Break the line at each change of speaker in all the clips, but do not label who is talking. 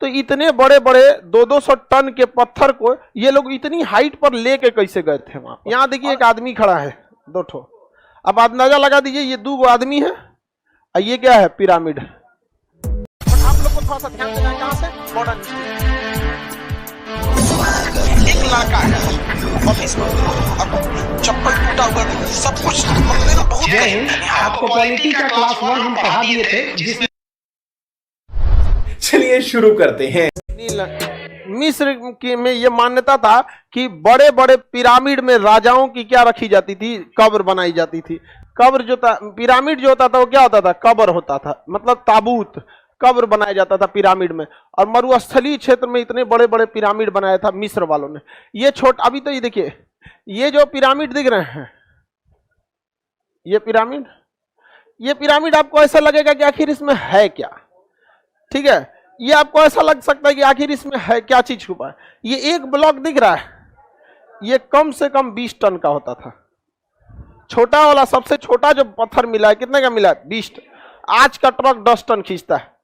तो इतने बड़े बड़े 200 टन के पत्थर को ये लोग इतनी हाइट पर लेके कैसे गए थे वहां पर? यहाँ देखिए एक आदमी खड़ा है, 2 ठो। अब अंदाजा लगा दीजिए ये 2 आदमी है और ये क्या है? पिरामिड। आप लोग को थोड़ा सा ध्यान देना है, कहां से? मॉडर्न
1 लाख का है ऑफिस में, अब चप्पल टूटा हुआ सब कुछ मतलब बहुत
आपको पॉलिटी का क्लास 1 हम पढ़ा दिए थे जिसमें।
चलिए शुरू करते हैं।
मिस्र में ये मान्यता था कि बड़े बड़े पिरामिड में राजाओं की क्या रखी जाती थी? कब्र बनाई जाती थी। कब्र जो था, पिरामिड जो होता था वो क्या होता था? कब्र होता था, मतलब ताबूत, कब्र बनाया जाता था पिरामिड में। और मरुस्थलीय क्षेत्र में इतने बड़े बड़े पिरामिड बनाया था मिस्र वालों ने। ये छोटा, अभी तो ये देखिए, ये जो पिरामिड दिख रहे हैं, ये पिरामिड आपको ऐसा लगेगा कि आखिर इसमें है क्या? ठीक है, ये आपको ऐसा लग सकता है कि आखिर इसमें है क्या चीज छुपा है। ये एक ब्लॉक दिख रहा है, ये कम से कम 20 टन का होता था। छोटा वाला, सबसे छोटा जो पत्थर मिला है, कितने का मिला है? 20 टन। आज का ट्रक 10 टन खींचता है।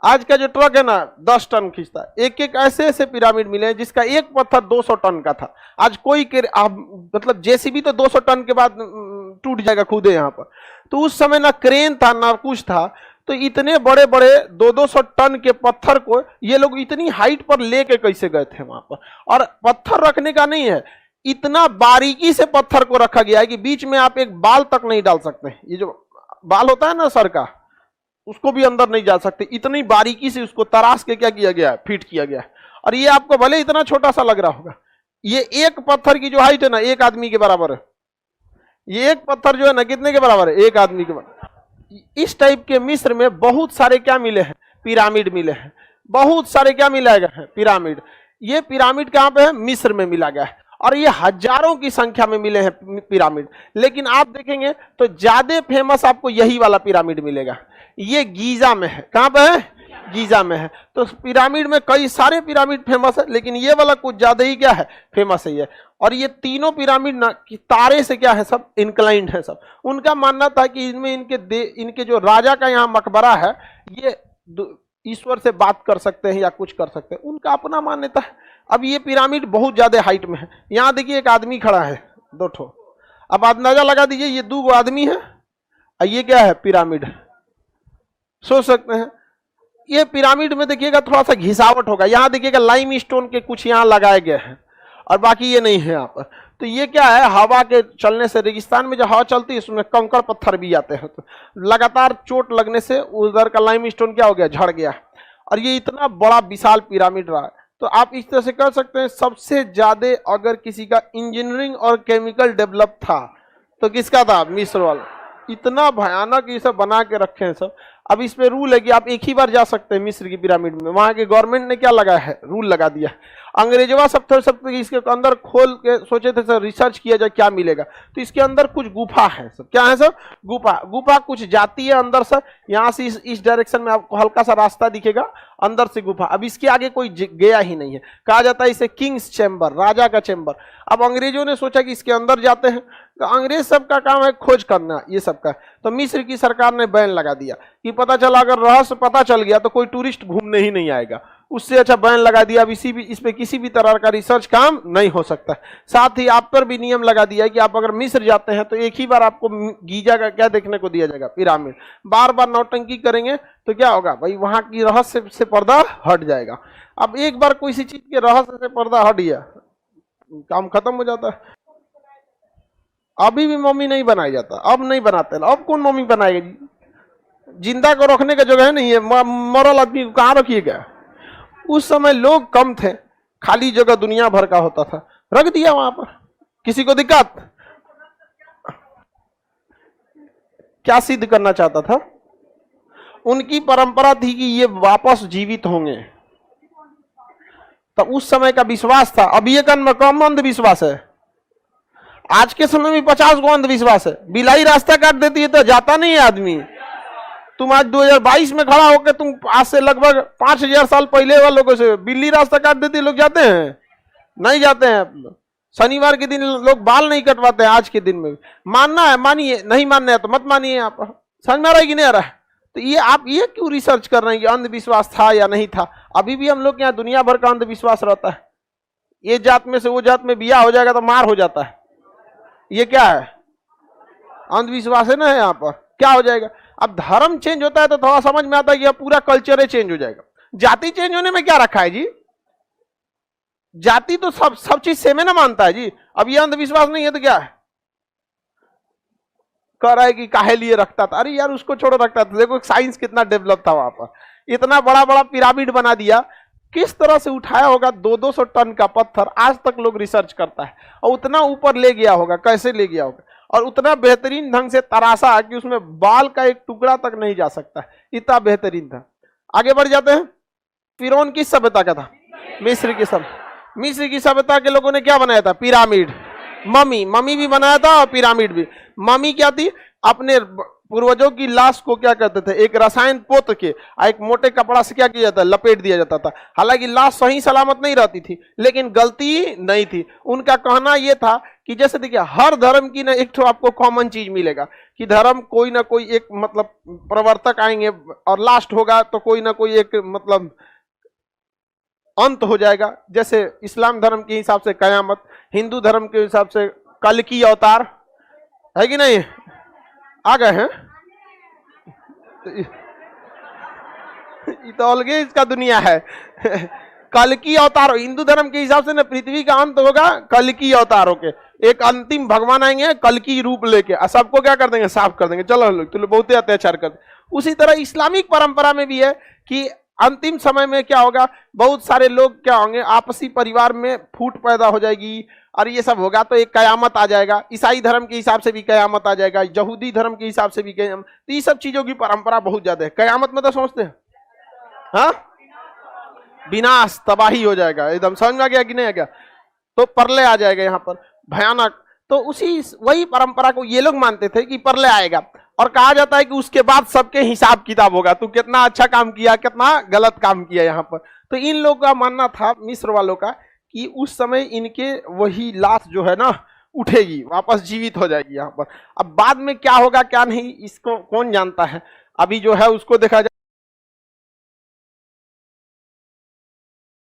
आज का जो ट्रक है ना, 10 टन खींचता है। एक एक ऐसे ऐसे पिरामिड मिले हैं जिसका एक पत्थर 200 टन का था। आज कोई मतलब जेसीबी तो 200 टन के बाद टूट जाएगा खुदे यहाँ पर। तो उस समय ना क्रेन था ना कुछ था, तो इतने बड़े बड़े 200 टन के पत्थर को ये लोग इतनी हाइट पर लेके कैसे गए थे वहां पर? और पत्थर रखने का नहीं है, इतना बारीकी से पत्थर को रखा गया है कि बीच में आप एक बाल तक नहीं डाल सकते। ये जो बाल होता है ना सर का, उसको भी अंदर नहीं जा सकते। इतनी बारीकी से उसको तराश के क्या किया गया है? फिट किया गया है। और ये आपको भले इतना छोटा सा लग रहा होगा, ये एक पत्थर की जो हाइट है ना, 1 आदमी के बराबर है। ये एक पत्थर जो है ना, कितने के बराबर है? 1 आदमी के बराबर। इस टाइप के मिस्र में बहुत सारे क्या मिले हैं? पिरामिड मिले हैं। बहुत सारे क्या मिला है? पिरामिड। ये पिरामिड कहां पे है? मिस्र में मिला गया है। और ये हजारों की संख्या में मिले हैं पिरामिड। लेकिन आप देखेंगे तो ज्यादा फेमस आपको यही वाला पिरामिड मिलेगा। ये गीजा में है। कहां पे है? गीजा में है। तो पिरामिड में कई सारे पिरामिड फेमस है, लेकिन ये वाला कुछ ज्यादा ही क्या है? फेमस है ये। और ये तीनों पिरामिड ना कि तारे से क्या है? सब इंक्लाइंड है सब। उनका मानना था कि इनमें इनके जो राजा का यहाँ मकबरा है, ये ईश्वर से बात कर सकते हैं या कुछ कर सकते हैं। उनका अपना मान्यता है। अब ये पिरामिड बहुत ज्यादा हाइट में है। यहाँ देखिए एक आदमी खड़ा है, 2 ठो। अब अंदाजा लगा दीजिए ये 2 आदमी है और ये क्या है? पिरामिड। सोच सकते हैं ये पिरामिड में देखिएगा थोड़ा सा घिसावट होगा। यहाँ देखिएगा लाइम स्टोन के कुछ यहाँ लगाए गए हैं और बाकी ये नहीं है यहाँ पर। तो ये क्या है? हवा के चलने से, रेगिस्तान में जो हवा चलती है उसमें कंकड़ पत्थर भी आते हैं, तो लगातार चोट लगने से उधर का लाइम स्टोन क्या हो गया? झड़ गया। और ये इतना बड़ा विशाल पिरामिड रहा है। तो आप इस तरह से कर सकते हैं, सबसे ज्यादा अगर किसी का इंजीनियरिंग और केमिकल डेवलप था तो किसका था? मिस्र वाला। इतना भयानक ये सब बना के रखे हैं सब। अब इस पे रूल है कि आप एक ही बार जा सकते हैं मिस्र की पिरामिड में। वहां के गवर्नमेंट ने क्या लगाया है? रूल लगा दिया। अंग्रेजवा सब इसके अंदर खोल के सोचे थे सर रिसर्च किया जाए क्या मिलेगा। तो इसके अंदर कुछ गुफा है सब। क्या है सर? गुफा कुछ जाती है अंदर से। यहाँ से इस डायरेक्शन में आपको हल्का सा रास्ता दिखेगा, अंदर से गुफा। अब इसके आगे कोई गया ही नहीं है। कहा जाता है इसे किंग्स चैम्बर, राजा का चैम्बर। अब अंग्रेजों ने सोचा कि इसके अंदर जाते हैं, तो अंग्रेज सबका काम है खोज करना ये सबका। तो मिस्र की सरकार ने बैन लगा दिया कि पता चला अगर रहस्य पता चल गया तो कोई टूरिस्ट घूमने ही नहीं आएगा। उससे अच्छा बैन लगा दिया। अब इस पे किसी भी तरह का रिसर्च काम नहीं हो सकता। साथ ही आप पर भी नियम लगा दिया है कि आप अगर मिस्र जाते हैं तो एक ही बार आपको गीजा का क्या देखने को दिया जाएगा? पिरामिड। बार बार नौटंकी करेंगे तो क्या होगा भाई? वहां की रहस्य से पर्दा हट जाएगा। अब एक बार कोई सी चीज के रहस्य से पर्दा हट गया, काम खत्म हो जाता है। अभी भी मम्मी नहीं बनाया जाता, अब नहीं बनाते। अब कौन मम्मी बनाएगी? जिंदा को रखने का जगह नहीं है, मरल आदमी को कहाँ रखिएगा? उस समय लोग कम थे, खाली जगह दुनिया भर का होता था, रख दिया वहां पर। किसी को दिक्कत? क्या सिद्ध करना चाहता था? उनकी परंपरा थी कि ये वापस जीवित होंगे। तो उस समय का विश्वास था। अब ये कम अंधविश्वास है। आज के समय में 50 गो अंधविश्वास है। बिलाई रास्ता काट देती है तो जाता नहीं है आदमी। तुम आज 2022 में खड़ा होकर तुम आज से लगभग 5000 साल पहले वाले लोगों से बिल्ली रास्ता काट देती है, लोग जाते हैं? नहीं जाते हैं। शनिवार के दिन लोग बाल नहीं कटवाते हैं। आज के दिन में मानना है मानिए, नहीं मानना है तो मत मानिए। आप समझ में आ रहा है कि नहीं आ रहा है? तो ये आप ये क्यों रिसर्च कर रहे हैं कि अंधविश्वास था या नहीं था? अभी भी हम लोग के यहाँ दुनिया भर का अंधविश्वास रहता है। ये जात में से वो जात में बिया हो जाएगा तो मार हो जाता है। ये क्या है? अंधविश्वास है ना यहाँ पर। क्या हो जाएगा? अब धर्म चेंज होता है तो थोड़ा समझ में आता है कि अब पूरा कल्चर चेंज हो जाएगा। जाति चेंज होने में क्या रखा है जी? जाति तो सब चीज सेम है ना मानता है जी। अब ये अंधविश्वास नहीं है तो क्या है? कह रहा है कि काहे लिए रखता था। अरे यार उसको छोड़ो, रखता था। देखो साइंस कितना डेवलप था वहां पर। इतना बड़ा बड़ा पिरामिड बना दिया। किस तरह से उठाया होगा 200-200 टन का पत्थर, आज तक लोग रिसर्च करता है। और उतना ऊपर ले गया होगा, कैसे ले गया होगा, और उतना बेहतरीन ढंग से तराशा कि उसमें बाल का एक टुकड़ा तक नहीं जा सकता। इतना बेहतरीन था। आगे बढ़ जाते हैं। फिरौन किस सभ्यता का था? मिस्र की सभ्यता। मिस्र की सभ्यता के लोगों ने क्या बनाया था? पिरामिड। मम्मी भी बनाया था और पिरामिड भी। मम्मी क्या थी? अपने पूर्वजों की लाश को क्या करते थे? एक रसायन पोत के एक मोटे कपड़ा से क्या किया जाता है? लपेट दिया जाता था। हालांकि लाश सही सलामत नहीं रहती थी, लेकिन गलती नहीं थी। उनका कहना यह था कि जैसे देखिए हर धर्म की ना एक तो आपको कॉमन चीज मिलेगा कि धर्म कोई ना कोई एक मतलब प्रवर्तक आएंगे और लास्ट होगा तो कोई ना कोई एक मतलब अंत हो जाएगा। जैसे इस्लाम धर्म के हिसाब से कयामत, हिंदू धर्म के हिसाब से कल की अवतार, है कि नहीं? आ गए हैं ये तो अलगे इसका दुनिया है। कल की अवतार हिंदू धर्म के हिसाब से ना पृथ्वी का अंत होगा कल की अवतार होके। एक अंतिम भगवान आएंगे कल की रूप लेके, सबको क्या कर देंगे? साफ कर देंगे। चलो लोग तो बहुत ही अत्याचार करते। उसी तरह इस्लामिक परंपरा में भी है कि अंतिम समय में क्या होगा? बहुत सारे लोग क्या होंगे? आपसी परिवार में फूट पैदा हो जाएगी और ये सब होगा तो एक कयामत आ जाएगा। ईसाई धर्म के हिसाब से भी कयामत आ जाएगा, यहूदी धर्म के हिसाब से भी कयामत। तो ये सब चीजों की परंपरा बहुत ज्यादा है। कयामत में तो समझते हैं हाँ, विनाश, तबाही हो जाएगा। एकदम समझ में आ गया कि नहीं आ गया? तो प्रलय आ जाएगा यहाँ पर, भयानक। तो उसी वही परंपरा को ये लोग मानते थे कि प्रलय आएगा और कहा जाता है कि उसके बाद सबके हिसाब किताब होगा। तू कितना अच्छा काम किया, कितना गलत काम किया यहाँ पर। तो इन लोगों का मानना था, मिस्र वालों का, कि उस समय इनके वही लाश जो है ना उठेगी, वापस जीवित हो जाएगी यहाँ पर। अब बाद में क्या होगा क्या नहीं इसको कौन जानता है। अभी जो है उसको देखा जाए।